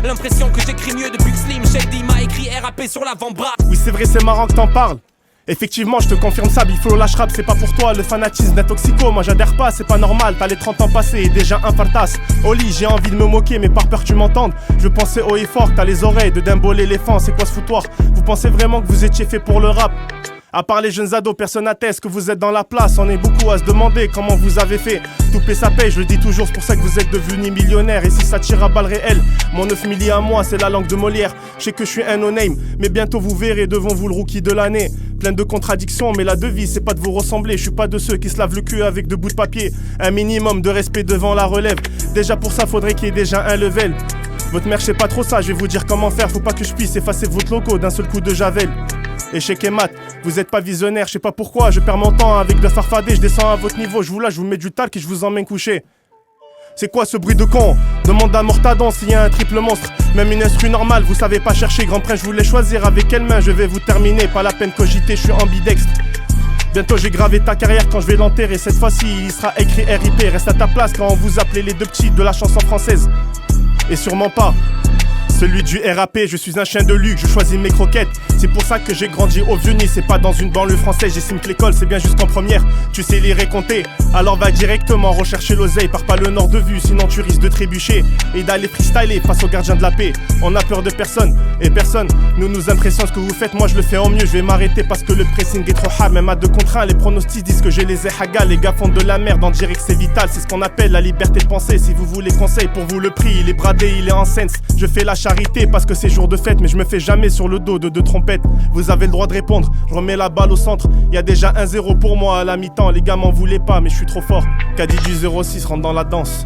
L'impression que j'écris mieux depuis que Slim Shady m'a écrit RAP sur l'avant-bras. Oui c'est vrai c'est marrant que t'en parles. Effectivement, je te confirme ça, Biflo lâche rap, c'est pas pour toi. Le fanatisme d'un toxico, moi j'adhère pas, c'est pas normal. T'as les 30 ans passés et déjà un fartas. Oli, j'ai envie de me moquer, mais par peur que tu m'entendes. Je pensais haut et fort, t'as les oreilles de Dumbo l'éléphant, c'est quoi ce foutoir? Vous pensez vraiment que vous étiez fait pour le rap? À part les jeunes ados, personne n'atteste que vous êtes dans la place. On est beaucoup à se demander comment vous avez fait. Tout paie sa paye, je le dis toujours, c'est pour ça que vous êtes devenus millionnaires. Et si ça tire à balles réelles, mon 9 milli à moi, c'est la langue de Molière. Je sais que je suis un no-name, mais bientôt vous verrez devant vous le rookie de l'année. Plein de contradictions, mais la devise, c'est pas de vous ressembler. Je suis pas de ceux qui se lavent le cul avec 2 bouts de papier. Un minimum de respect devant la relève. Déjà pour ça, faudrait qu'il y ait déjà un level. Votre mère, c'est pas trop ça, je vais vous dire comment faire. Faut pas que je puisse effacer votre logo d'un seul coup de javel. Échec et mat, vous êtes pas visionnaire, je sais pas pourquoi, je perds mon temps avec de farfader, je descends à votre niveau, je vous lâche, je vous mets du talc et je vous emmène coucher. C'est quoi ce bruit de con? Demande à Mortadon s'il y a un triple monstre. Même une instru normale, vous savez pas chercher. Grand prince, je voulais choisir avec quelle main je vais vous terminer. Pas la peine cogiter, je suis ambidextre. Bientôt j'ai gravé ta carrière quand je vais l'enterrer. Cette fois-ci il sera écrit RIP. Reste à ta place quand on vous appelait les deux petits de la chanson française. Et sûrement pas celui du RAP, je suis un chien de luxe, je choisis mes croquettes. C'est pour ça que j'ai grandi au Vieux-Nice, c'est pas dans une banlieue française. J'estime que l'école c'est bien jusqu'en première. Tu sais lire et compter, alors va directement rechercher l'oseille. Pars pas le nord de vue, sinon tu risques de trébucher et d'aller freestyler face aux gardiens de la paix. On a peur de personne, et personne ne nous impressionne. Ce que vous faites, moi je le fais en mieux. Je vais m'arrêter parce que le pressing est trop hard. Même à 2 contre 1, les pronostics disent que j'ai les hagas. Les gars font de la merde, on dirait que c'est vital. C'est ce qu'on appelle la liberté de penser. Si vous voulez conseil, pour vous le prix, il est bradé, il est en sense. Je fais la charité parce que c'est jour de fête, mais je me fais jamais sur le dos de 2 trompettes. Vous avez le droit de répondre, je remets la balle au centre. Y'a déjà 1-0 pour moi à la mi-temps, les gars m'en voulaient pas, mais je suis trop fort. Caddy du 06 rentre dans la danse.